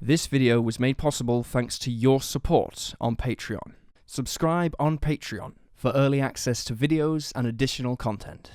This video was made possible thanks to your support on Patreon. Subscribe on Patreon for early access to videos and additional content.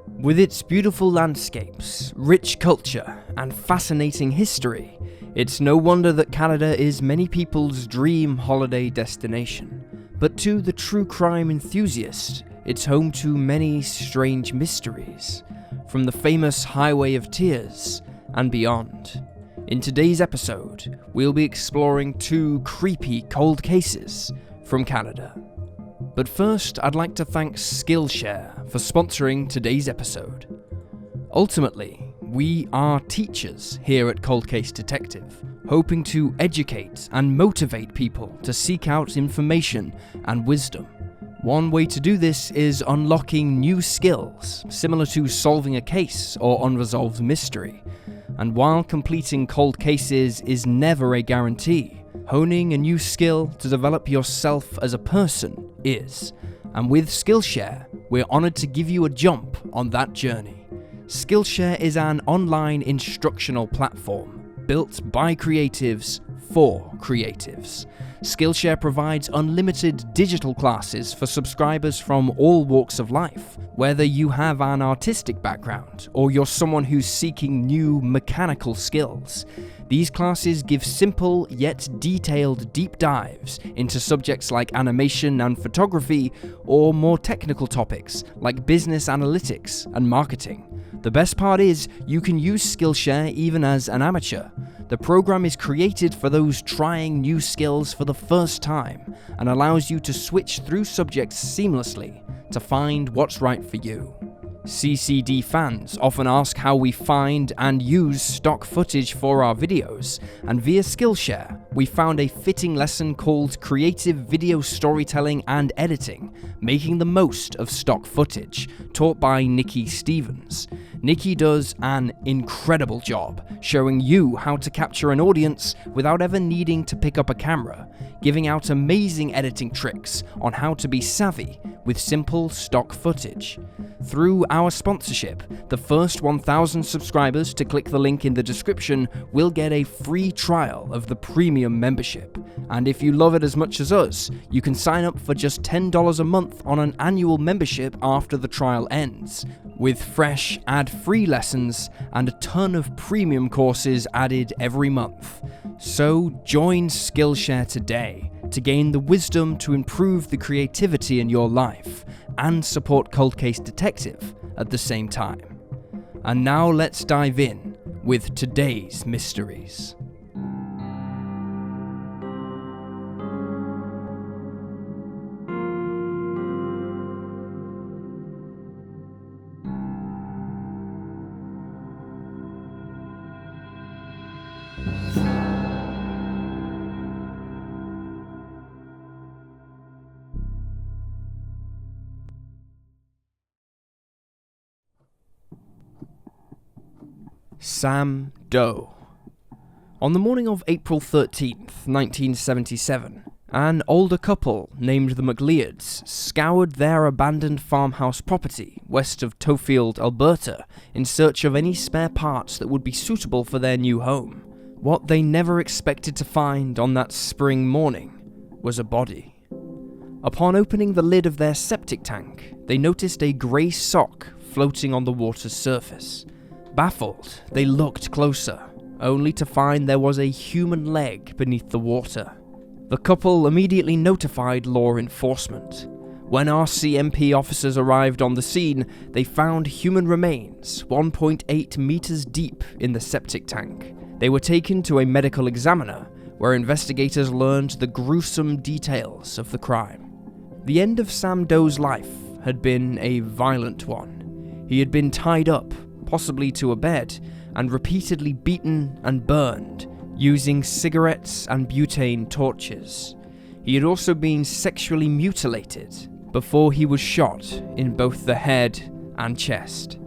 With its beautiful landscapes, rich culture, and fascinating history, it's no wonder that Canada is many people's dream holiday destination. But to the true crime enthusiast, it's home to many strange mysteries, from the famous Highway of Tears and beyond. In today's episode, we'll be exploring two creepy cold cases from Canada. But first, I'd like to thank Skillshare for sponsoring today's episode. Ultimately, we are teachers here at Cold Case Detective, hoping to educate and motivate people to seek out information and wisdom. One way to do this is unlocking new skills, similar to solving a case or unresolved mystery. And while completing cold cases is never a guarantee, honing a new skill to develop yourself as a person is. And with Skillshare, we're honoured to give you a jump on that journey. Skillshare is an online instructional platform built by creatives for creatives. Skillshare provides unlimited digital classes for subscribers from all walks of life. Whether you have an artistic background or you're someone who's seeking new mechanical skills, these classes give simple yet detailed deep dives into subjects like animation and photography, or more technical topics like business analytics and marketing. The best part is, you can use Skillshare even as an amateur. The program is created for those trying new skills for the first time and allows you to switch through subjects seamlessly to find what's right for you. CCD fans often ask how we find and use stock footage for our videos, and via Skillshare, we found a fitting lesson called Creative Video Storytelling and Editing, Making the Most of Stock Footage, taught by Nikki Stevens. Nikki does an incredible job showing you how to capture an audience without ever needing to pick up a camera, giving out amazing editing tricks on how to be savvy with simple stock footage. Through our sponsorship, the first 1,000 subscribers to click the link in the description will get a free trial of the premium membership. And if you love it as much as us, you can sign up for just $10 a month on an annual membership after the trial ends, with fresh ad-free lessons and a ton of premium courses added every month. So join Skillshare today to gain the wisdom to improve the creativity in your life and support Cold Case Detective at the same time. And now let's dive in with today's mysteries. Sam Doe. On the morning of April 13th, 1977, an older couple named the McLeods scoured their abandoned farmhouse property west of Tofield, Alberta, in search of any spare parts that would be suitable for their new home. What they never expected to find on that spring morning was a body. Upon opening the lid of their septic tank, they noticed a grey sock floating on the water's surface. Baffled, they looked closer, only to find there was a human leg beneath the water. The couple immediately notified law enforcement. When RCMP officers arrived on the scene, they found human remains 1.8 meters deep in the septic tank. They were taken to a medical examiner, where investigators learned the gruesome details of the crime. The end of Sam Doe's life had been a violent one. He had been tied up, possibly to a bed, and repeatedly beaten and burned using cigarettes and butane torches. He had also been sexually mutilated before he was shot in both the head and chest.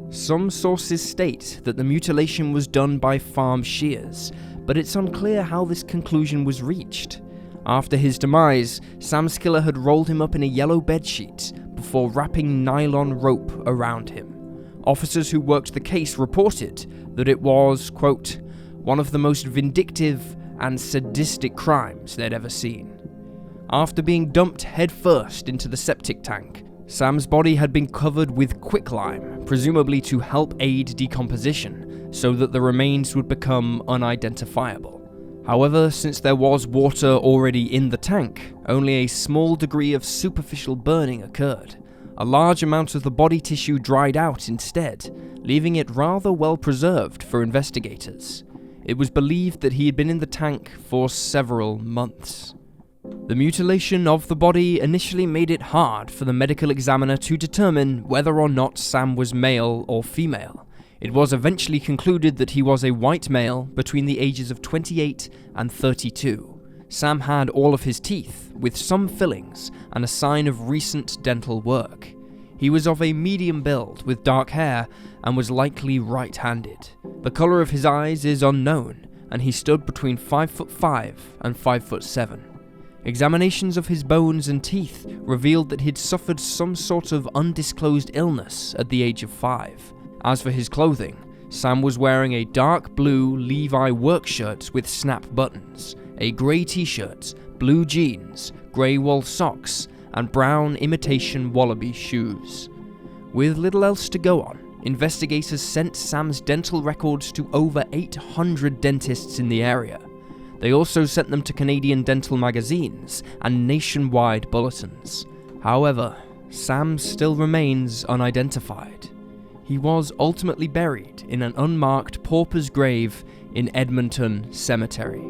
Some sources state that the mutilation was done by farm shears, but it's unclear how this conclusion was reached. After his demise, Sam's killer had rolled him up in a yellow bedsheet before wrapping nylon rope around him. Officers who worked the case reported that it was, quote, one of the most vindictive and sadistic crimes they'd ever seen. After being dumped headfirst into the septic tank, Sam's body had been covered with quicklime, presumably to help aid decomposition, so that the remains would become unidentifiable. However, since there was water already in the tank, only a small degree of superficial burning occurred. A large amount of the body tissue dried out instead, leaving it rather well preserved for investigators. It was believed that he had been in the tank for several months. The mutilation of the body initially made it hard for the medical examiner to determine whether or not Sam was male or female. It was eventually concluded that he was a white male between the ages of 28 and 32. Sam had all of his teeth, with some fillings and a sign of recent dental work. He was of a medium build with dark hair and was likely right-handed. The colour of his eyes is unknown, and he stood between 5'5" and 5'7". Examinations of his bones and teeth revealed that he'd suffered some sort of undisclosed illness at the age of 5. As for his clothing, Sam was wearing a dark blue Levi work shirt with snap buttons, a grey t-shirt, blue jeans, grey wool socks, and brown imitation wallaby shoes. With little else to go on, investigators sent Sam's dental records to over 800 dentists in the area. They also sent them to Canadian dental magazines and nationwide bulletins. However, Sam still remains unidentified. He was ultimately buried in an unmarked pauper's grave in Edmonton Cemetery.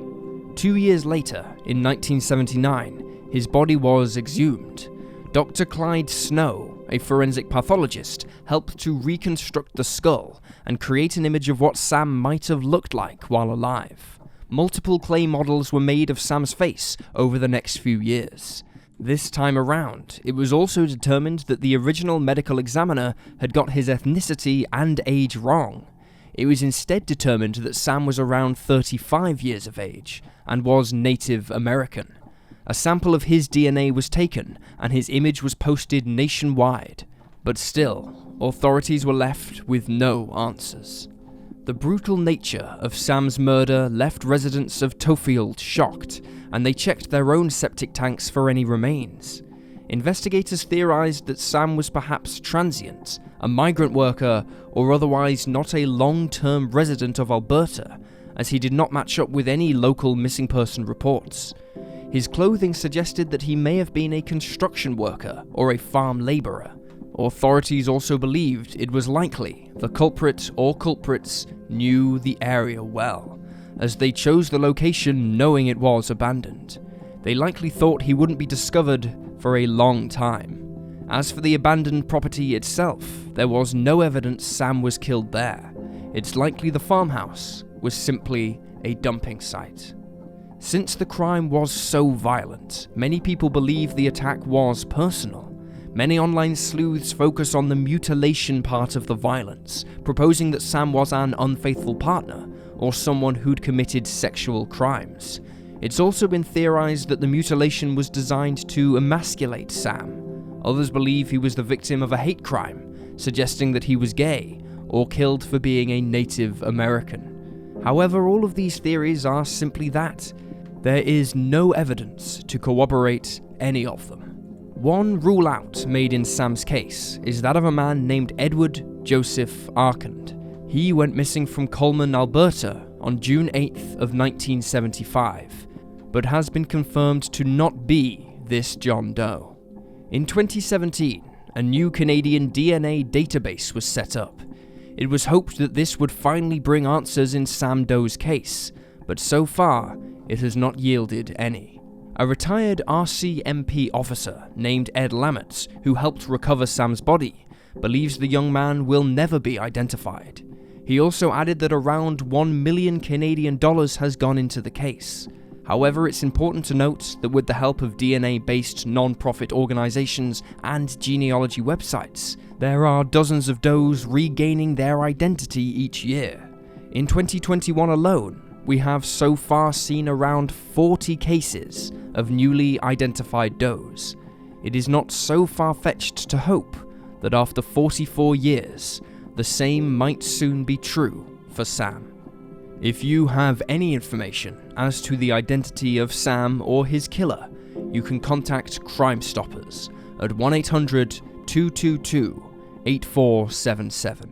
2 years later, in 1979, his body was exhumed. Dr. Clyde Snow, a forensic pathologist, helped to reconstruct the skull and create an image of what Sam might have looked like while alive. Multiple clay models were made of Sam's face over the next few years. This time around, it was also determined that the original medical examiner had got his ethnicity and age wrong. It was instead determined that Sam was around 35 years of age and was Native American. A sample of his DNA was taken and his image was posted nationwide, but still, authorities were left with no answers. The brutal nature of Sam's murder left residents of Tofield shocked, and they checked their own septic tanks for any remains. Investigators theorized that Sam was perhaps transient, a migrant worker, or otherwise not a long-term resident of Alberta, as he did not match up with any local missing person reports. His clothing suggested that he may have been a construction worker or a farm laborer. Authorities also believed it was likely the culprit or culprits knew the area well, as they chose the location knowing it was abandoned. They likely thought he wouldn't be discovered for a long time. As for the abandoned property itself, there was no evidence Sam was killed there. It's likely the farmhouse was simply a dumping site. Since the crime was so violent, many people believe the attack was personal. Many online sleuths focus on the mutilation part of the violence, proposing that Sam was an unfaithful partner, or someone who'd committed sexual crimes. It's also been theorized that the mutilation was designed to emasculate Sam. Others believe he was the victim of a hate crime, suggesting that he was gay, or killed for being a Native American. However, all of these theories are simply that. There is no evidence to corroborate any of them. One rule out made in Sam's case is that of a man named Edwin Joseph Arkand. He went missing from Coleman, Alberta on June 8th of 1975, but has been confirmed to not be this John Doe. In 2017, a new Canadian DNA database was set up. It was hoped that this would finally bring answers in Sam Doe's case, but so far, it has not yielded any. A retired RCMP officer named Ed Lammertz, who helped recover Sam's body, believes the young man will never be identified. He also added that around $1 million Canadian has gone into the case. However, it's important to note that with the help of DNA-based non-profit organizations and genealogy websites, there are dozens of Does regaining their identity each year. In 2021 alone, we have so far seen around 40 cases of newly identified Does. It is not so far-fetched to hope that after 44 years, the same might soon be true for Sam. If you have any information as to the identity of Sam or his killer, you can contact Crime Stoppers at 1-800-222-8477.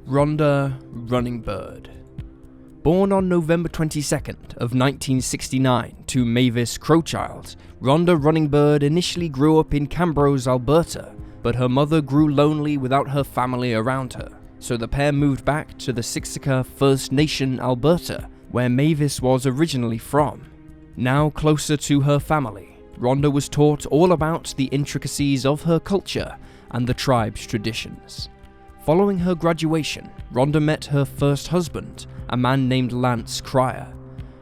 Rhonda Running Bird. Born on November 22nd of 1969 to Mavis Crowchild, Rhonda Running Bird initially grew up in Camrose, Alberta, but her mother grew lonely without her family around her, so the pair moved back to the Siksika First Nation, Alberta, where Mavis was originally from. Now closer to her family, Rhonda was taught all about the intricacies of her culture and the tribe's traditions. Following her graduation, Rhonda met her first husband, a man named Lance Cryer.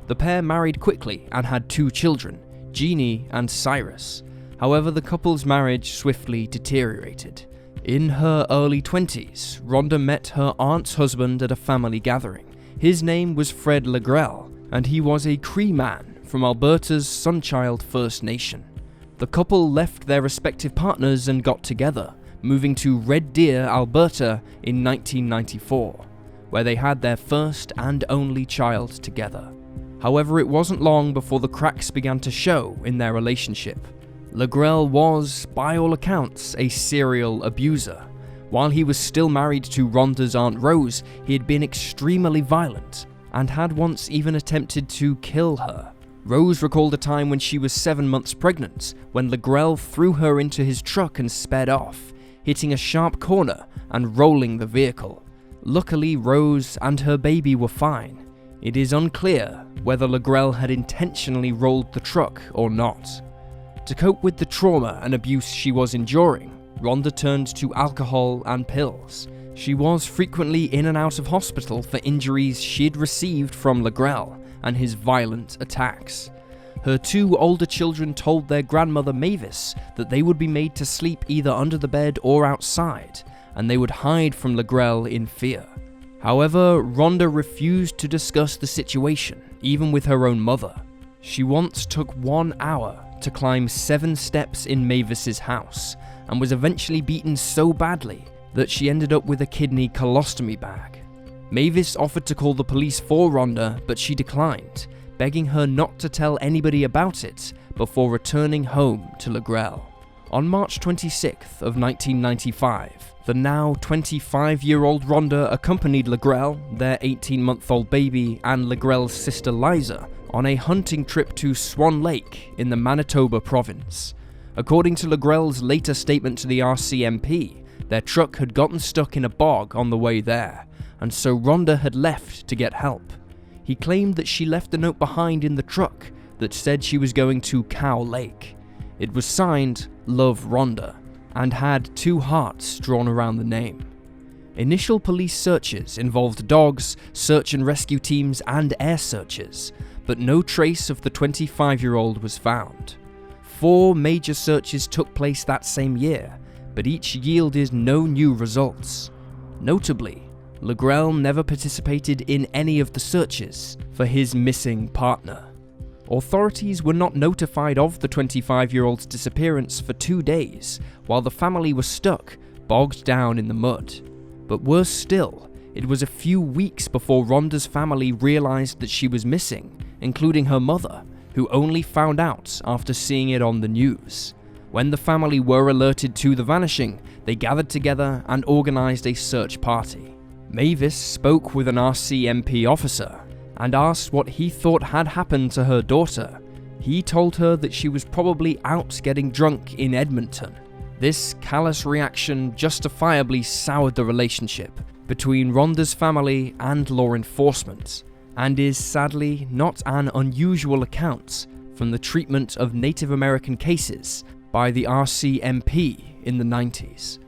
The pair married quickly and had 2 children, Jeannie and Cyrus. However, the couple's marriage swiftly deteriorated. In her early 20s, Rhonda met her aunt's husband at a family gathering. His name was Fred Legrell, and he was a Cree man from Alberta's Sunchild First Nation. The couple left their respective partners and got together, moving to Red Deer, Alberta in 1994, where they had their first and only child together. However, it wasn't long before the cracks began to show in their relationship. Legrell was, by all accounts, a serial abuser. While he was still married to Rhonda's Aunt Rose, he had been extremely violent, and had once even attempted to kill her. Rose recalled a time when she was 7 months pregnant, when Legrell threw her into his truck and sped off, hitting a sharp corner and rolling the vehicle. Luckily, Rose and her baby were fine. It is unclear whether Legrell had intentionally rolled the truck or not. To cope with the trauma and abuse she was enduring, Rhonda turned to alcohol and pills. She was frequently in and out of hospital for injuries she'd received from Legrell and his violent attacks. Her 2 older children told their grandmother Mavis that they would be made to sleep either under the bed or outside, and they would hide from Legrell in fear. However, Rhonda refused to discuss the situation, even with her own mother. She once took 1 hour to climb 7 steps in Mavis's house, and was eventually beaten so badly that she ended up with a kidney colostomy bag. Mavis offered to call the police for Rhonda, but she declined, begging her not to tell anybody about it before returning home to Legrell. On March 26th of 1995, the now 25-year-old Rhonda accompanied Legrell, their 18-month-old baby, and Legrell's sister Liza on a hunting trip to Swan Lake in the Manitoba province. According to Legrell's later statement to the RCMP, their truck had gotten stuck in a bog on the way there, and so Rhonda had left to get help. He claimed that she left a note behind in the truck that said she was going to Cow Lake. It was signed Love Rhonda and had 2 hearts drawn around the name. Initial police searches involved dogs, search and rescue teams, and air searches, but no trace of the 25-year-old was found. 4 major searches took place that same year, but each yielded no new results. Notably, Legrell never participated in any of the searches for his missing partner. Authorities were not notified of the 25-year-old's disappearance for 2 days, while the family was stuck, bogged down in the mud. But worse still, it was a few weeks before Rhonda's family realized that she was missing, including her mother, who only found out after seeing it on the news. When the family were alerted to the vanishing, they gathered together and organized a search party. Mavis spoke with an RCMP officer and asked what he thought had happened to her daughter. He told her that she was probably out getting drunk in Edmonton. This callous reaction justifiably soured the relationship between Rhonda's family and law enforcement, and is sadly not an unusual account from the treatment of Native American cases by the RCMP in the 90s.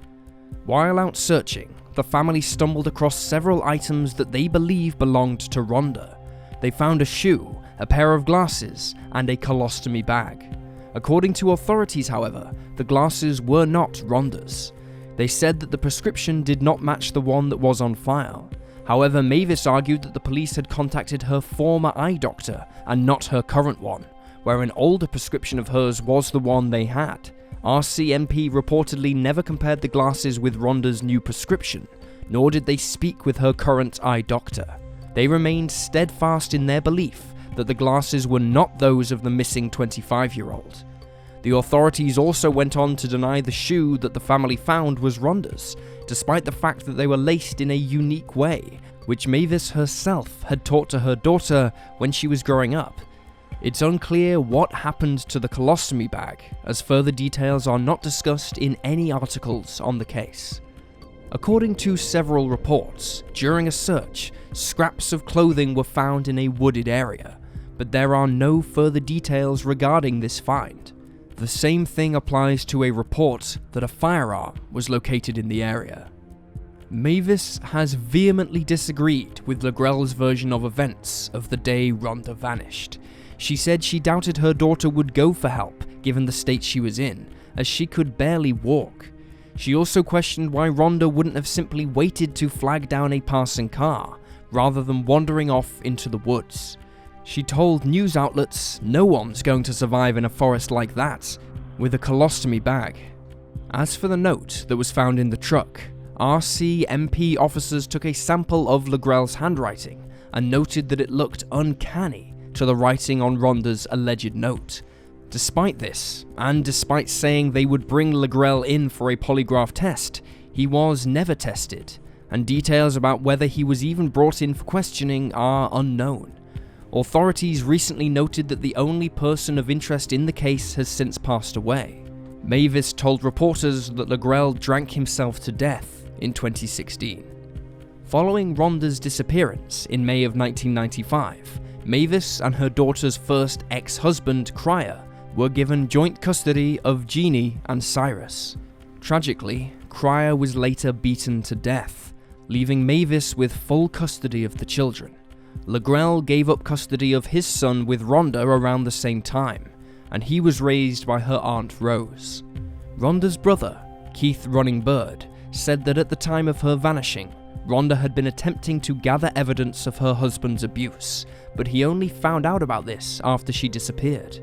While out searching, the family stumbled across several items that they believe belonged to Rhonda. They found a shoe, a pair of glasses, and a colostomy bag. According to authorities, however, the glasses were not Rhonda's. They said that the prescription did not match the one that was on file. However, Mavis argued that the police had contacted her former eye doctor and not her current one, where an older prescription of hers was the one they had. RCMP reportedly never compared the glasses with Rhonda's new prescription, nor did they speak with her current eye doctor. They remained steadfast in their belief that the glasses were not those of the missing 25-year-old. The authorities also went on to deny the shoe that the family found was Rhonda's, despite the fact that they were laced in a unique way, which Mavis herself had taught to her daughter when she was growing up. It's unclear what happened to the colostomy bag, as further details are not discussed in any articles on the case. According to several reports, during a search, scraps of clothing were found in a wooded area, but there are no further details regarding this find. The same thing applies to a report that a firearm was located in the area. Mavis has vehemently disagreed with Legrel's version of events of the day Rhonda vanished. She said she doubted her daughter would go for help given the state she was in, as she could barely walk. She also questioned why Rhonda wouldn't have simply waited to flag down a passing car, rather than wandering off into the woods. She told news outlets no one's going to survive in a forest like that, with a colostomy bag. As for the note that was found in the truck, RCMP officers took a sample of Legrel's handwriting and noted that it looked uncanny to the writing on Rhonda's alleged note. Despite this, and despite saying they would bring Legrel in for a polygraph test, he was never tested, and details about whether he was even brought in for questioning are unknown. Authorities recently noted that the only person of interest in the case has since passed away. Mavis told reporters that Legrel drank himself to death in 2016. Following Rhonda's disappearance in May of 1995, Mavis and her daughter's first ex-husband, Cryer, were given joint custody of Jeannie and Cyrus. Tragically, Cryer was later beaten to death, leaving Mavis with full custody of the children. Legrel gave up custody of his son with Rhonda around the same time, and he was raised by her Aunt Rose. Rhonda's brother, Keith Running Bird, said that at the time of her vanishing, Rhonda had been attempting to gather evidence of her husband's abuse, but he only found out about this after she disappeared.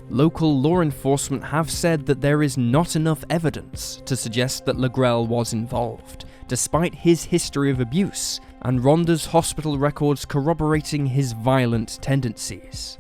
Local law enforcement have said that there is not enough evidence to suggest that Legrel was involved, despite his history of abuse and Rhonda's hospital records corroborating his violent tendencies.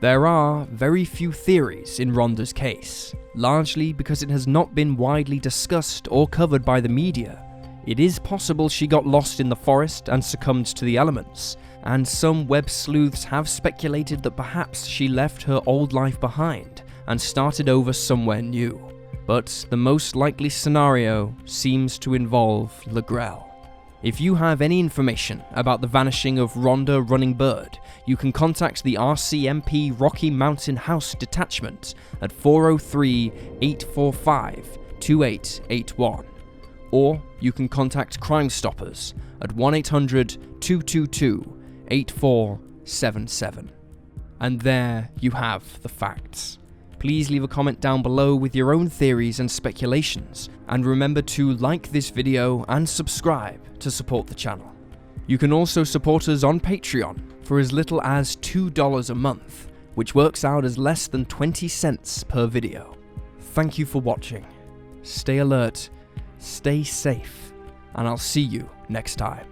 There are very few theories in Rhonda's case, largely because it has not been widely discussed or covered by the media. It is possible she got lost in the forest and succumbed to the elements, and some web sleuths have speculated that perhaps she left her old life behind and started over somewhere new. But the most likely scenario seems to involve Legrel. If you have any information about the vanishing of Rhonda Running Bird, you can contact the RCMP Rocky Mountain House Detachment at 403-845-2881. Or you can contact Crime Stoppers at 1-800-222-8477. And there you have the facts. Please leave a comment down below with your own theories and speculations, and remember to like this video and subscribe to support the channel. You can also support us on Patreon for as little as $2 a month, which works out as less than 20 cents per video. Thank you for watching. Stay alert, stay safe, and I'll see you next time.